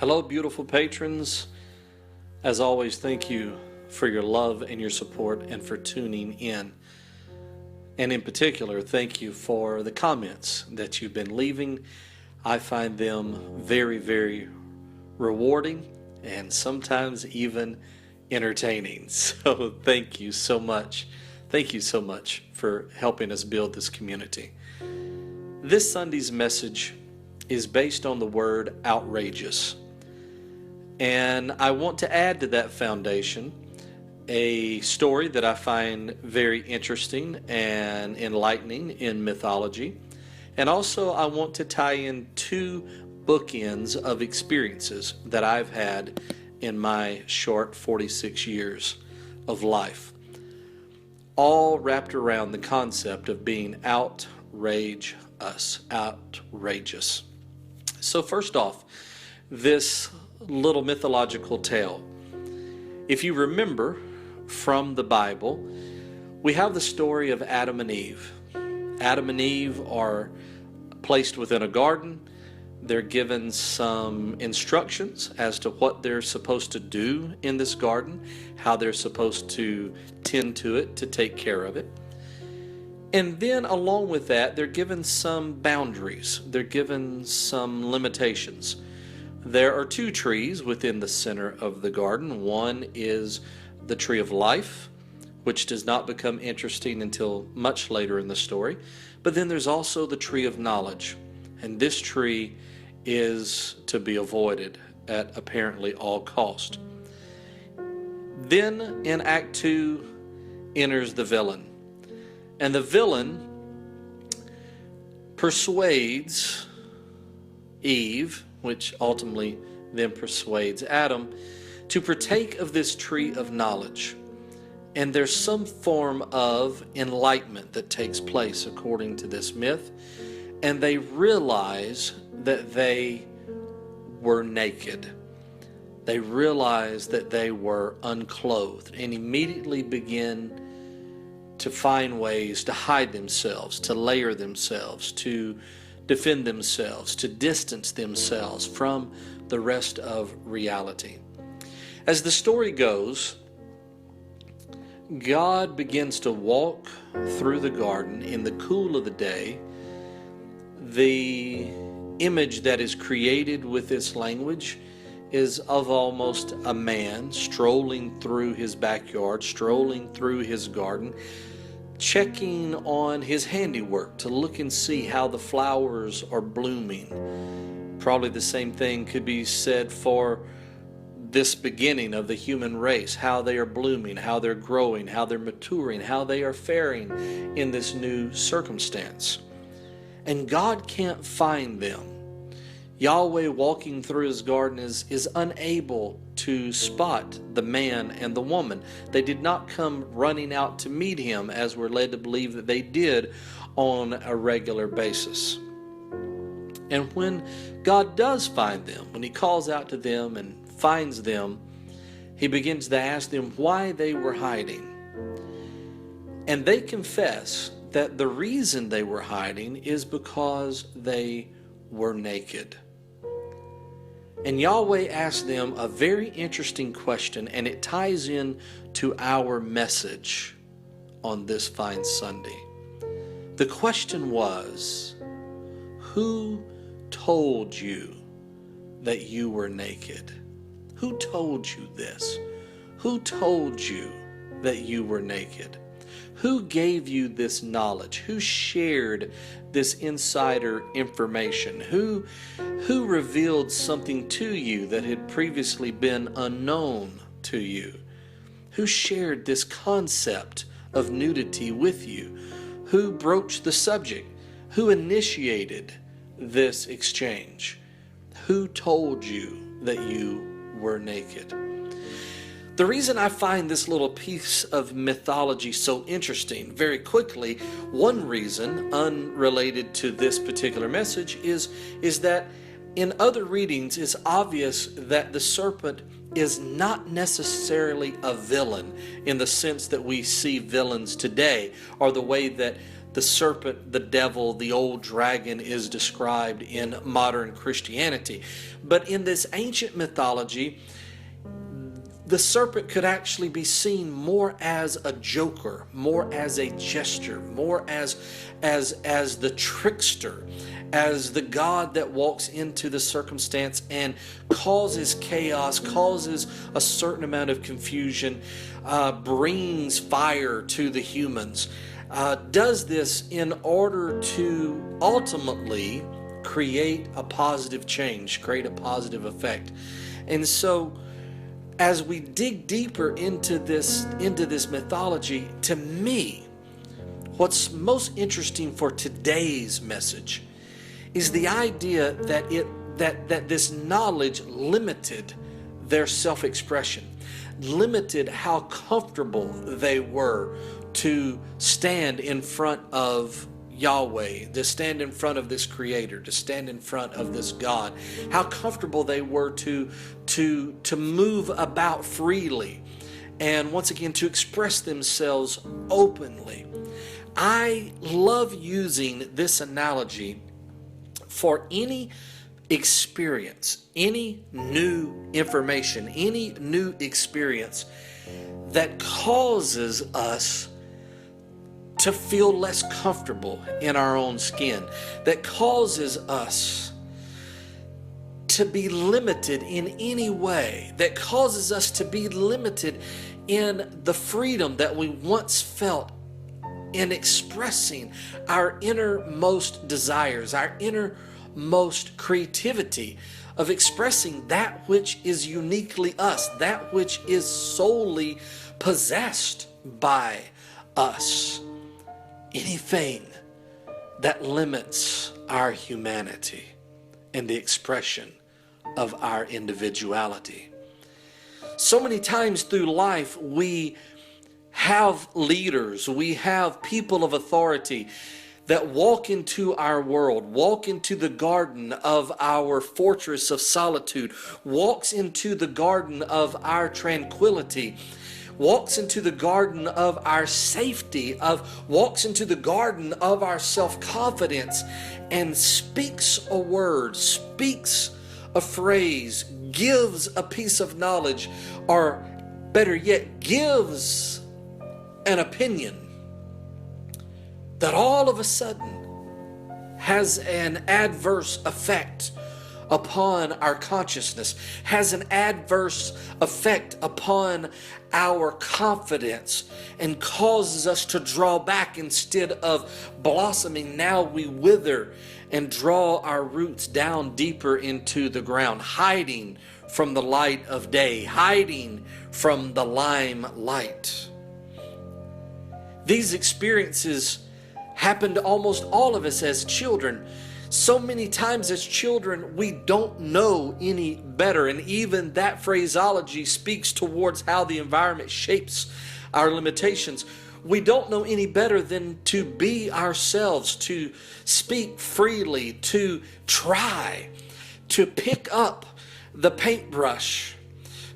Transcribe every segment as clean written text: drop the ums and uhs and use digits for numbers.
Hello, beautiful patrons. As always, thank you for your love and your support and for tuning in. And in particular, thank you for the comments that you've been leaving. I find them very, very rewarding and sometimes even entertaining. So thank you so much. Thank you so much for helping us build this community. This Sunday's message is based on the word outrageous. And I want to add to that foundation a story that I find very interesting and enlightening in mythology. And also I want to tie in two bookends of experiences that I've had in my short 46 years of life, all wrapped around the concept of being outrageous. So first off, this little mythological tale. If you remember from the Bible, we have the story of Adam and Eve. Adam and Eve are placed within a garden. They're given some instructions as to what they're supposed to do in this garden, how they're supposed to tend to it, to take care of it. And then along with that, they're given some boundaries. They're given some limitations. There are two trees within the center of the garden. One is the tree of life, which does not become interesting until much later in the story. But then there's also the tree of knowledge. And this tree is to be avoided at apparently all cost. Then in Act 2 enters the villain. And the villain persuades Eve, which ultimately then persuades Adam, to partake of this tree of knowledge. And there's some form of enlightenment that takes place according to this myth, and they realize that they were naked. They realize that they were unclothed and immediately begin to find ways to hide themselves, to layer themselves, to defend themselves, to distance themselves from the rest of reality. As the story goes, God begins to walk through the garden in the cool of the day. The image that is created with this language is of almost a man strolling through his backyard, strolling through his garden, checking on his handiwork to look and see how the flowers are blooming. Probably the same thing could be said for this beginning of the human race, how they are blooming, how they're growing, how they're maturing, how they are faring in this new circumstance. And God can't find them. Yahweh walking through his garden is unable to spot the man and the woman. They did not come running out to meet him as we're led to believe that they did on a regular basis. And when God does find them, when he calls out to them and finds them, he begins to ask them why they were hiding. And they confess that the reason they were hiding is because they were naked. And Yahweh asked them a very interesting question, and it ties in to our message on this fine Sunday. The question was, who told you that you were naked? Who told you this? Who told you that you were naked? Who gave you this knowledge? Who shared this insider information? Who revealed something to you that had previously been unknown to you? Who shared this concept of nudity with you? Who broached the subject? Who initiated this exchange? Who told you that you were naked? The reason I find this little piece of mythology so interesting, very quickly, one reason unrelated to this particular message is that in other readings it's obvious that the serpent is not necessarily a villain in the sense that we see villains today, or the way that the serpent, the devil, the old dragon is described in modern Christianity. But in this ancient mythology, the serpent could actually be seen more as a joker, more as a jester, more as the trickster, as the God that walks into the circumstance and causes chaos, causes a certain amount of confusion, brings fire to the humans, does this in order to ultimately create a positive change, create a positive effect. And so as we dig deeper into this mythology, to me, what's most interesting for today's message is the idea that this knowledge limited their self-expression, limited how comfortable they were to stand in front of Yahweh, to stand in front of this Creator, to stand in front of this God, how comfortable they were to move about freely, and once again to express themselves openly. I love using this analogy for any experience, any new information, any new experience that causes us to feel less comfortable in our own skin, that causes us to be limited in any way, that causes us to be limited in the freedom that we once felt in expressing our innermost desires, our innermost creativity of expressing that which is uniquely us, that which is solely possessed by us. Anything that limits our humanity and the expression of our individuality. So many times through life we have leaders, we have people of authority that walk into our world, walk into the garden of our fortress of solitude, walks into the garden of our tranquility, walks into the garden of our safety, walks into the garden of our self-confidence, and speaks a word, speaks a phrase, gives a piece of knowledge, or better yet, gives an opinion that all of a sudden has an adverse effect upon our consciousness, has an adverse effect upon our confidence, and causes us to draw back. Instead of blossoming, now we wither and draw our roots down deeper into the ground, hiding from the light of day, hiding from the limelight. These experiences happened to almost all of us as children. So many times as children, we don't know any better. And even that phraseology speaks towards how the environment shapes our limitations. We don't know any better than to be ourselves, to speak freely, to try, to pick up the paintbrush,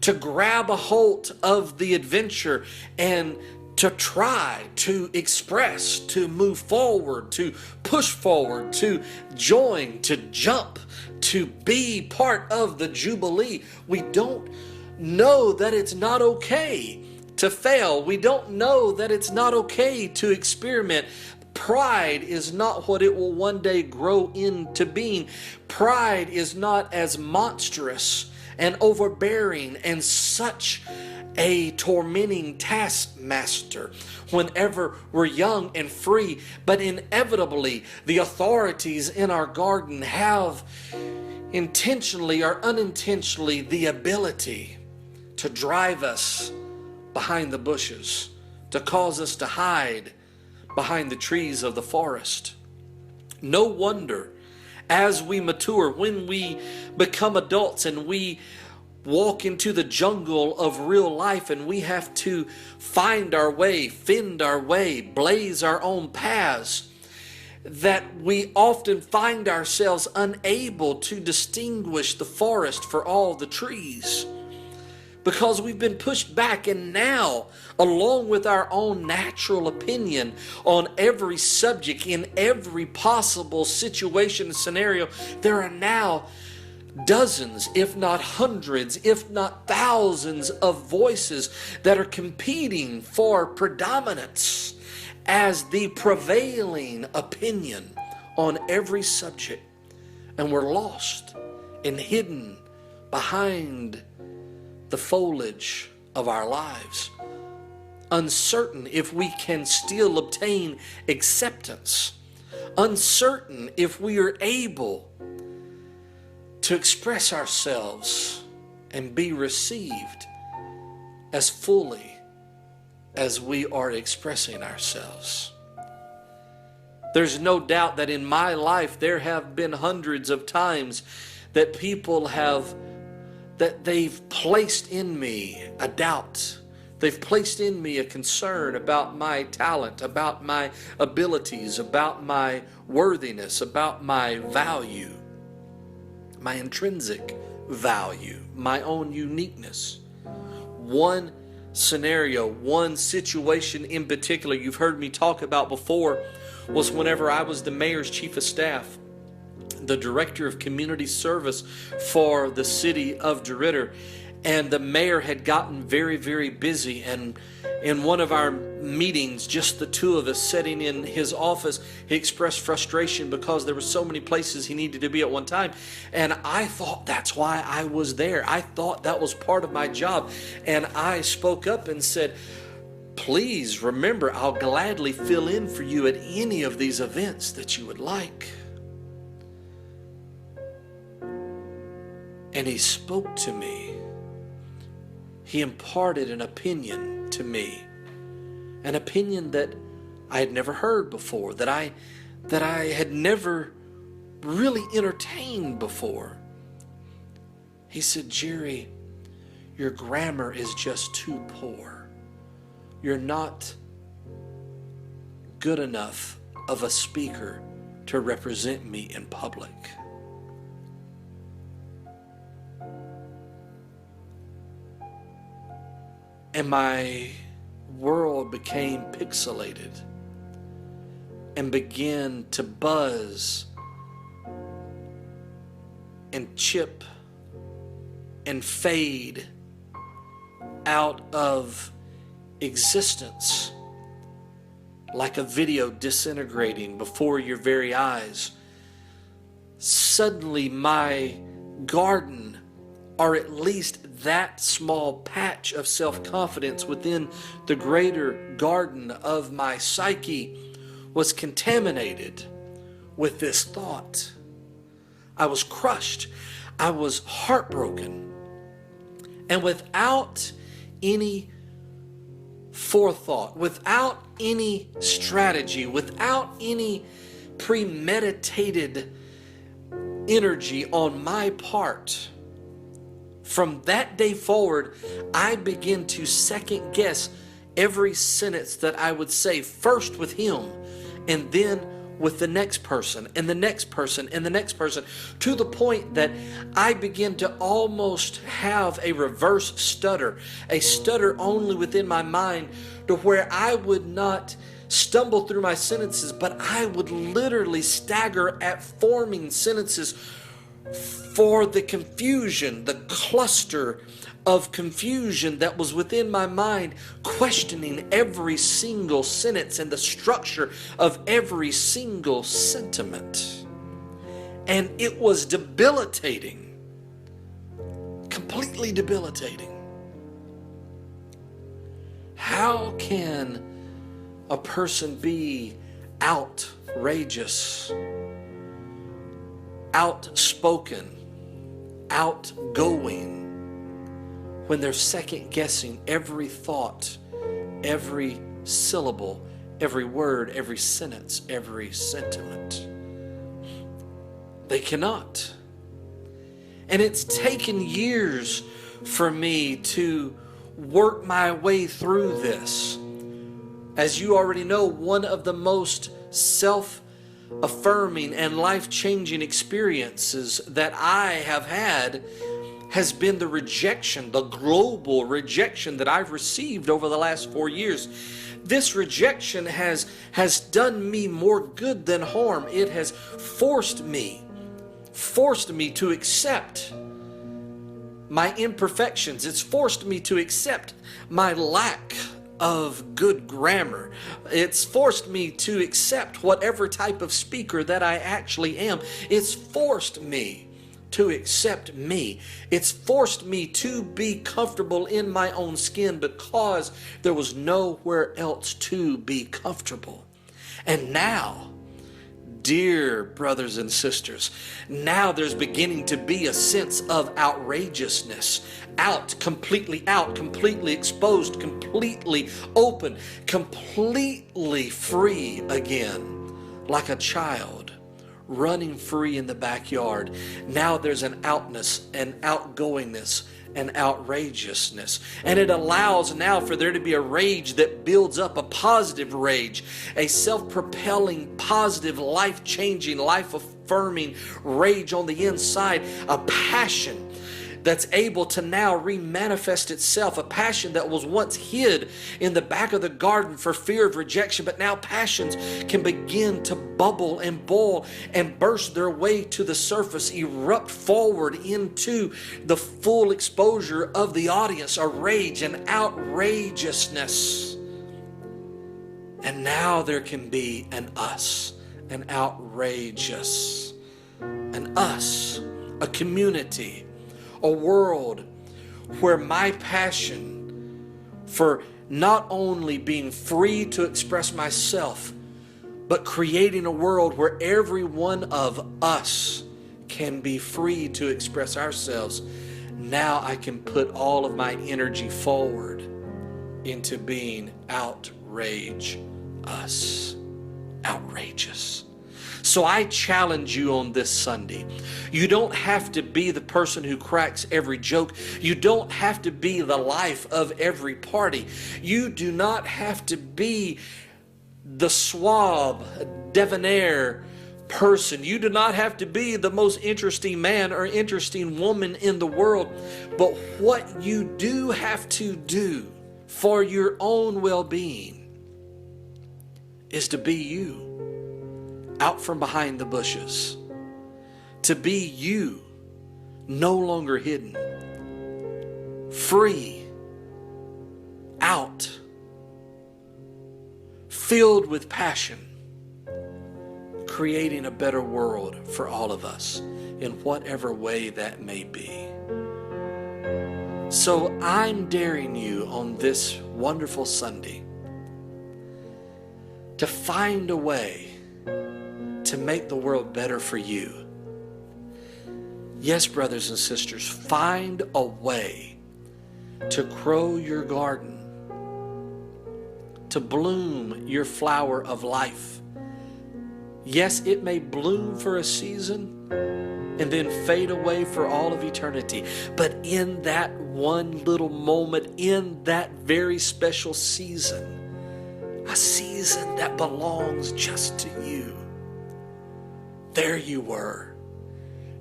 to grab a hold of the adventure, and to try, to express, to move forward, to push forward, to join, to jump, to be part of the Jubilee. We don't know that it's not okay to fail. We don't know that it's not okay to experiment. Pride is not what it will one day grow into being. Pride is not as monstrous and overbearing and such a tormenting taskmaster whenever we're young and free, but inevitably the authorities in our garden have intentionally or unintentionally the ability to drive us behind the bushes, to cause us to hide behind the trees of the forest. No wonder as we mature, when we become adults and we walk into the jungle of real life and we have to find our way, fend our way, blaze our own paths, that we often find ourselves unable to distinguish the forest for all the trees. because we've been pushed back. And now, along with our own natural opinion on every subject, in every possible situation and scenario, there are now dozens, if not hundreds, if not thousands of voices that are competing for predominance as the prevailing opinion on every subject. And we're lost and hidden behind the foliage of our lives, uncertain if we can still obtain acceptance, uncertain if we are able to express ourselves and be received as fully as we are expressing ourselves. There's no doubt that in my life there have been hundreds of times that people they've placed in me a doubt. They've placed in me a concern about my talent, about my abilities, about my worthiness, about my value, my intrinsic value, my own uniqueness. One scenario, one situation in particular you've heard me talk about before was whenever I was the mayor's chief of staff, the director of community service for the city of DeWitt. And the mayor had gotten very, very busy, and in one of our meetings, just the two of us sitting in his office, he expressed frustration because there were so many places he needed to be at one time. And I thought that's why I was there. I thought that was part of my job. And I spoke up and said, please remember, I'll gladly fill in for you at any of these events that you would like. And he spoke to me. He imparted an opinion to me, an opinion that I had never heard before, that I had never really entertained before. He said, Jerry, your grammar is just too poor. You're not good enough of a speaker to represent me in public. And my world became pixelated and began to buzz and chip and fade out of existence like a video disintegrating before your very eyes. Suddenly my garden, or at least that small patch of self-confidence within the greater garden of my psyche, was contaminated with this thought. I was crushed. I was heartbroken. And without any forethought, without any strategy, without any premeditated energy on my part, from that day forward, I began to second guess every sentence that I would say, first with him, and then with the next person, and the next person, and the next person, to the point that I began to almost have a reverse stutter, a stutter only within my mind, to where I would not stumble through my sentences, but I would literally stagger at forming sentences for the confusion, the cluster of confusion that was within my mind, questioning every single sentence and the structure of every single sentiment. And it was debilitating, completely debilitating. How can a person be outrageous, outspoken, outgoing, when they're second guessing every thought, every syllable, every word, every sentence, every sentiment? They cannot. And it's taken years for me to work my way through this. As you already know, one of the most self-affirming and life-changing experiences that I have had has been the rejection, the global rejection that I've received over the last 4 years. This rejection has done me more good than harm. It has forced me to accept my imperfections. It's forced me to accept my lack of good grammar. It's forced me to accept whatever type of speaker that I actually am. It's forced me to accept me. It's forced me to be comfortable in my own skin because there was nowhere else to be comfortable. And now, dear brothers and sisters, now there's beginning to be a sense of outrageousness. Completely exposed, completely open, completely free again, like a child running free in the backyard. Now there's an outness, an outgoingness, an outrageousness. And it allows now for there to be a rage that builds up, a positive rage, a self-propelling, positive, life-changing, life-affirming rage on the inside, a passion that's able to now remanifest itself, a passion that was once hid in the back of the garden for fear of rejection, but now passions can begin to bubble and boil and burst their way to the surface, erupt forward into the full exposure of the audience, a rage, an outrageousness. And now there can be an us, an outrageous, an us, a community, a world where my passion for not only being free to express myself, but creating a world where every one of us can be free to express ourselves. Now I can put all of my energy forward into being OUT-RAGE-US, outrageous. So I challenge you on this Sunday. You don't have to be the person who cracks every joke. You don't have to be the life of every party. You do not have to be the suave, debonair person. You do not have to be the most interesting man or interesting woman in the world. But what you do have to do for your own well-being is to be you. Out from behind the bushes, to be you, no longer hidden, free, out, filled with passion, creating a better world for all of us in whatever way that may be. So I'm daring you on this wonderful Sunday to find a way to make the world better for you. Yes, brothers and sisters, find a way to grow your garden, to bloom your flower of life. Yes, it may bloom for a season and then fade away for all of eternity. But in that one little moment, in that very special season, a season that belongs just to you, there you were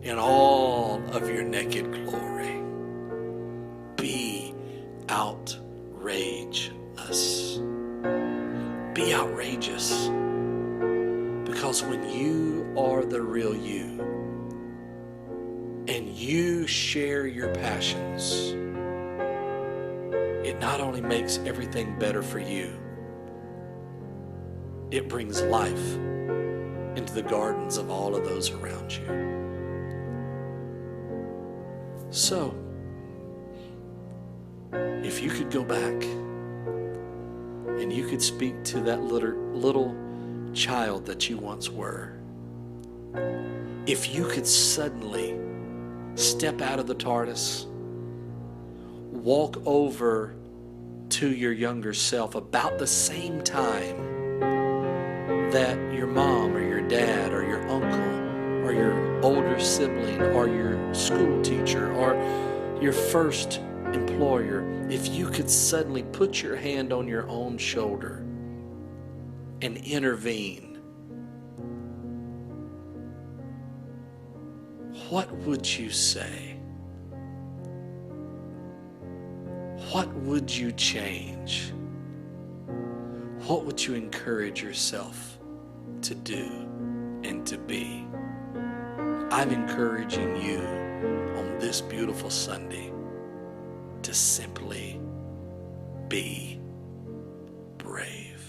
in all of your naked glory. Be outrageous. Be outrageous. Because when you are the real you and you share your passions, it not only makes everything better for you, it brings life into the gardens of all of those around you. So, if you could go back and you could speak to that little child that you once were, if you could suddenly step out of the TARDIS, walk over to your younger self about the same time that your mom or your dad or your uncle or your older sibling or your school teacher or your first employer, if you could suddenly put your hand on your own shoulder and intervene, what would you say? what would you change? What would you encourage yourself to do and to be? I'm encouraging you on this beautiful Sunday to simply be brave.